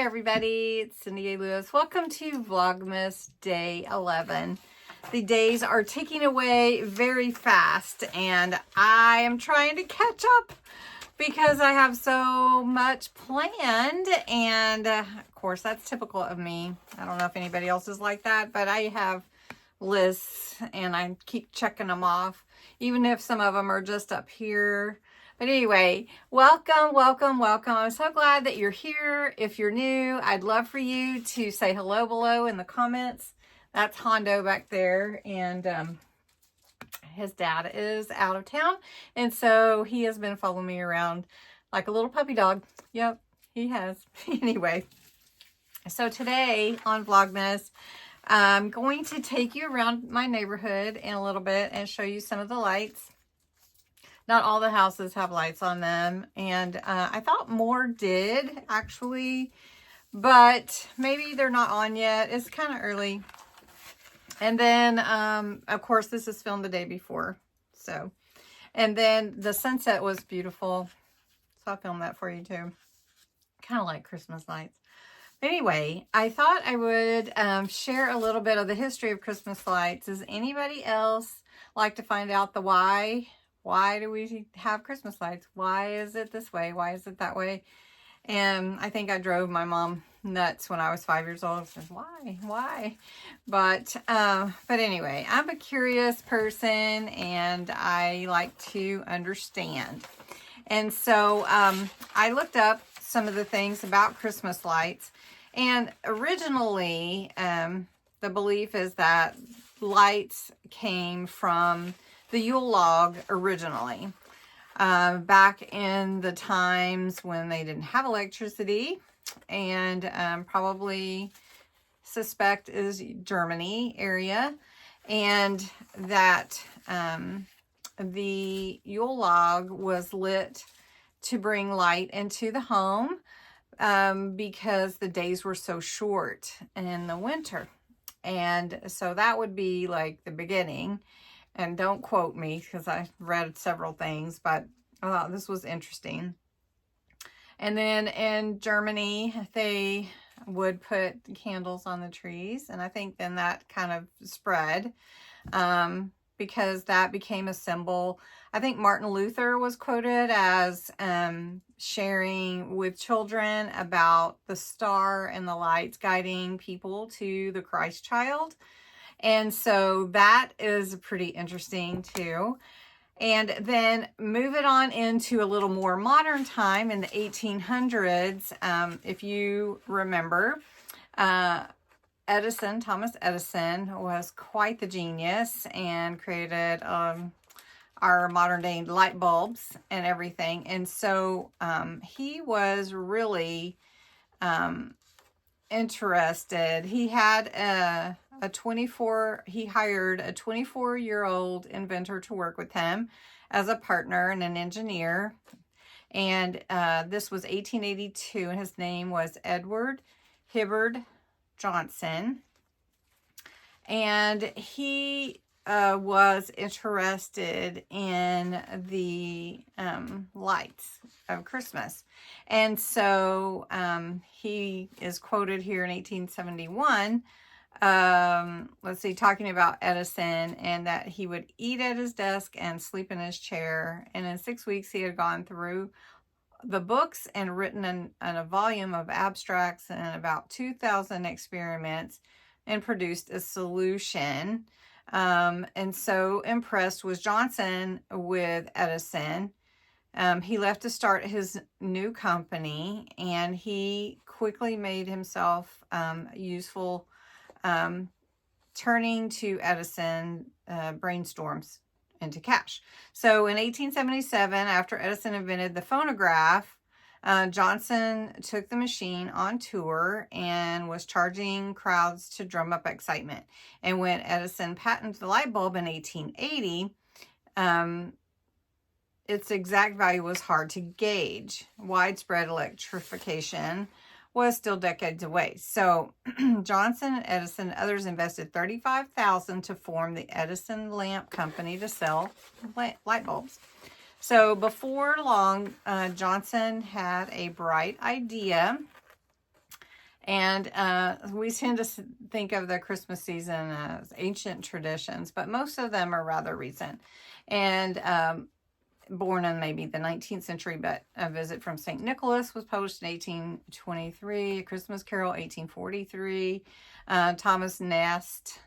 everybody, it's Cindy A. Lewis. Welcome to Vlogmas Day 11. The days are ticking away very fast and I am trying to catch up because I have so much planned, and of course that's typical of me. I don't know if anybody else is like that, but I have lists and I keep checking them off, even if some of them are just up here. But anyway, welcome, welcome, welcome. I'm so glad that you're here. If you're new, I'd love for you to say hello below in the comments. That's Hondo back there, and his dad is out of town, and so he has been following me around like a little puppy dog. Yep, he has. Anyway, so today on Vlogmas, I'm going to take you around my neighborhood in a little bit and show you some of the lights. Not all the houses have lights on them, and I thought more did actually, but maybe they're not on yet. It's kind of early. And then, of course, this is filmed the day before. So, and then the sunset was beautiful. So I filmed that for you too. Kind of like Christmas lights. Anyway, I thought I would share a little bit of the history of Christmas lights. Does anybody else like to find out the why? Why do we have Christmas lights? Why is it this way? Why is it that way? And I think I drove my mom nuts when I was 5 years old. I said, why? But anyway, I'm a curious person and I like to understand. And so I looked up some of the things about Christmas lights. And originally, the belief is that lights came from the Yule log originally. Back in the times when they didn't have electricity, and probably suspect is Germany area, and that the Yule log was lit to bring light into the home because the days were so short in the winter. And so that would be like the beginning. And don't quote me because I read several things, but I thought this was interesting. And then in Germany, they would put candles on the trees. And I think then that kind of spread because that became a symbol. I think Martin Luther was quoted as sharing with children about the star and the lights guiding people to the Christ child. And so that is pretty interesting too. And then move it on into a little more modern time in the 1800s. If you remember, Thomas Edison was quite the genius and created our modern day light bulbs and everything. And so he was really interested. He had he hired a 24-year-old inventor to work with him as a partner and an engineer. And this was 1882, and his name was Edward Hibbard Johnson. And he was interested in the lights of Christmas. And so he is quoted here in 1871, let's see, talking about Edison, and that he would eat at his desk and sleep in his chair. And in 6 weeks, he had gone through the books and written in a volume of abstracts and about 2,000 experiments and produced a solution. And so impressed was Johnson with Edison. He left to start his new company, and he quickly made himself useful, turning to Edison brainstorms into cash. So in 1877, after Edison invented the phonograph, Johnson took the machine on tour and was charging crowds to drum up excitement. And when Edison patented the light bulb in 1880, its exact value was hard to gauge. Widespread electrification was still decades away. So Johnson and Edison and others invested $35,000 to form the Edison Lamp Company to sell light bulbs. So before long, Johnson had a bright idea And we tend to think of the Christmas season as ancient traditions, but most of them are rather recent. And born in maybe the 19th century, but A Visit from St. Nicholas was published in 1823, A Christmas Carol, 1843, Thomas Nast,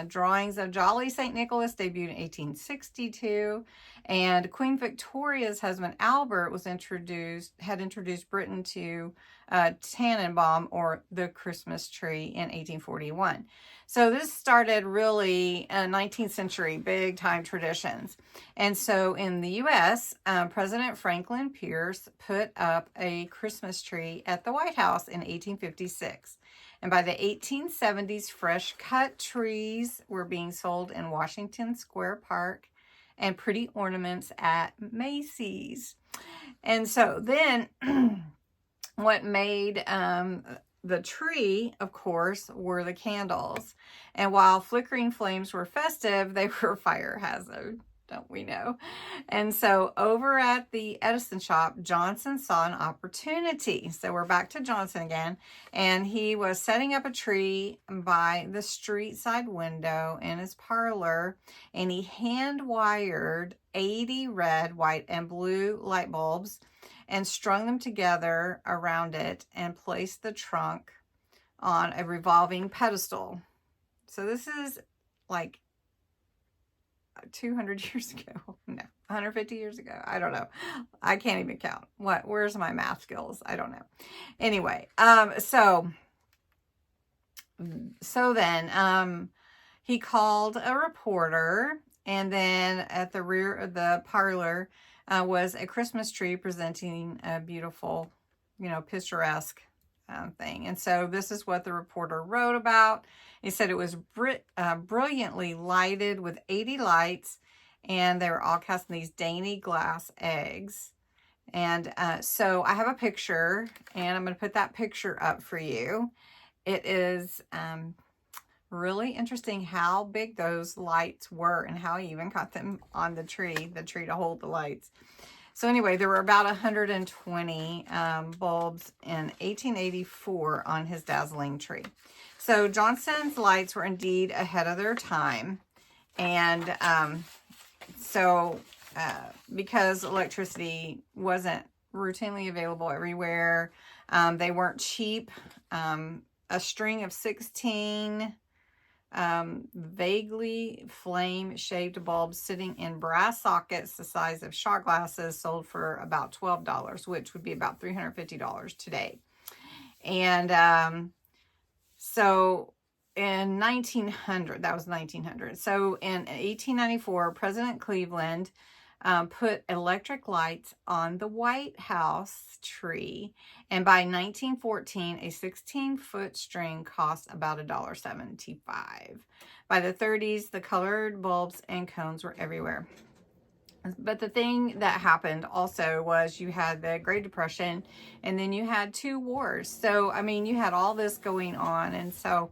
Drawings of Jolly St. Nicholas debuted in 1862, and Queen Victoria's husband Albert had introduced Britain to Tannenbaum, or the Christmas tree, in 1841. So this started really 19th century big time traditions. And so in the U.S., President Franklin Pierce put up a Christmas tree at the White House in 1856. And by the 1870s, fresh cut trees were being sold in Washington Square Park and pretty ornaments at Macy's. And so then what made the tree, of course, were the candles. And while flickering flames were festive, they were fire hazard, don't we know? And so over at the Edison shop, Johnson saw an opportunity. So we're back to Johnson again. And he was setting up a tree by the street side window in his parlor. And he hand wired 80 red, white, and blue light bulbs and strung them together around it and placed the trunk on a revolving pedestal. So this is like 200 years ago. No, 150 years ago. I don't know. I can't even count. Where's my math skills? I don't know. Anyway, so then he called a reporter, and then at the rear of the parlor was a Christmas tree presenting a beautiful, picturesque thing. And so this is what the reporter wrote about. He said it was brilliantly lighted with 80 lights, and they were all cast in these dainty glass eggs. And so I have a picture, and I'm going to put that picture up for you. It is really interesting how big those lights were and how he even got them on the tree to hold the lights. So anyway, there were about 120 bulbs in 1884 on his dazzling tree. So Johnson's lights were indeed ahead of their time. And because electricity wasn't routinely available everywhere, they weren't cheap. A string of 16 vaguely flame-shaped bulbs sitting in brass sockets the size of shot glasses sold for about $12, which would be about $350 today. And so in 1900, that was 1900. So in 1894, President Cleveland put electric lights on the White House tree, and by 1914, a 16-foot string cost about $1.75. By the 30s, the colored bulbs and cones were everywhere. But the thing that happened also was you had the Great Depression, and then you had 2 wars. So, I mean, you had all this going on, and so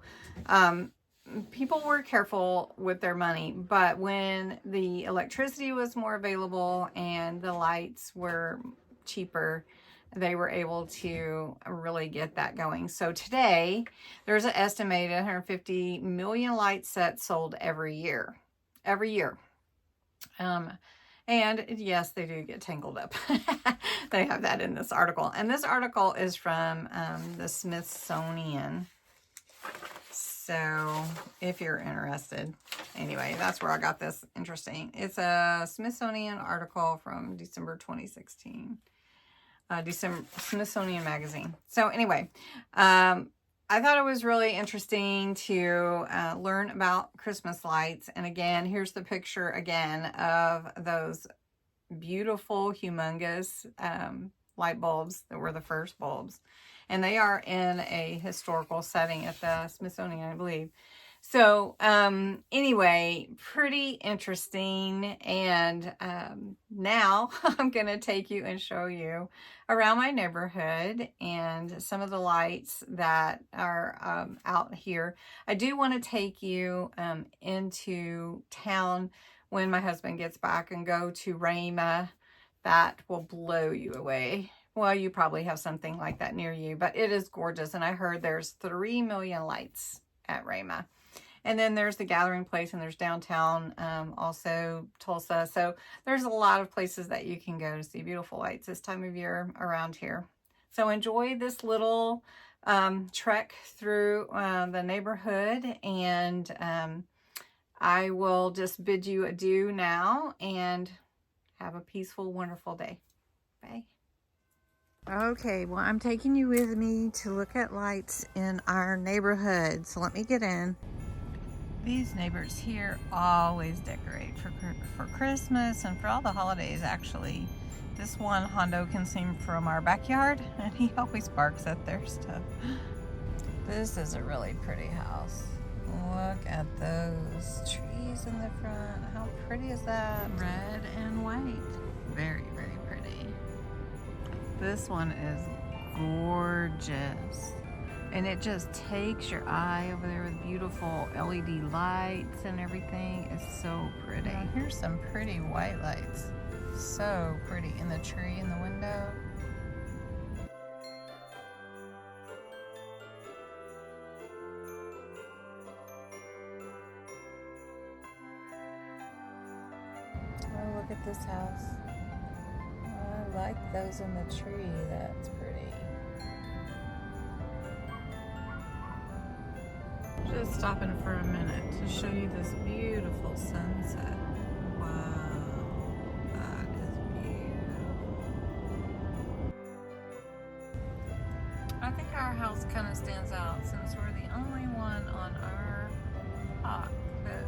people were careful with their money. But when the electricity was more available and the lights were cheaper, they were able to really get that going. So today, there's an estimated 150 million light sets sold every year. And yes, they do get tangled up. They have that in this article. And this article is from the Smithsonian. So if you're interested, anyway, that's where I got this interesting. It's a Smithsonian article from December 2016. Smithsonian Magazine. So anyway, I thought it was really interesting to learn about Christmas lights. And again, here's the picture again of those beautiful, humongous light bulbs that were the first bulbs. And they are in a historical setting at the Smithsonian, I believe. So anyway, pretty interesting. And now I'm going to take you and show you around my neighborhood and some of the lights that are out here. I do want to take you into town when my husband gets back and go to Rama. That will blow you away. Well, you probably have something like that near you, but it is gorgeous. And I heard there's 3 million lights at Rama. And then there's the gathering place, and there's downtown, also Tulsa. So there's a lot of places that you can go to see beautiful lights this time of year around here. So enjoy this little trek through the neighborhood, and I will just bid you adieu now, and have a peaceful, wonderful day. Bye. Okay, well, I'm taking you with me to look at lights in our neighborhood. So let me get in. These neighbors here always decorate for Christmas and for all the holidays, actually. This one Hondo can see from our backyard, and he always barks at their stuff. This is a really pretty house. Look at those trees in the front. How pretty is that? Red and white. Very, very pretty. This one is gorgeous. And it just takes your eye over there with beautiful LED lights and everything. It's so pretty. Now, here's some pretty white lights. So pretty in the tree in the window. Oh, look at this house. I like those in the tree. That's pretty. Just stopping for a minute to show you this beautiful sunset. Wow, that is beautiful. I think our house kind of stands out since we're the only one on our block that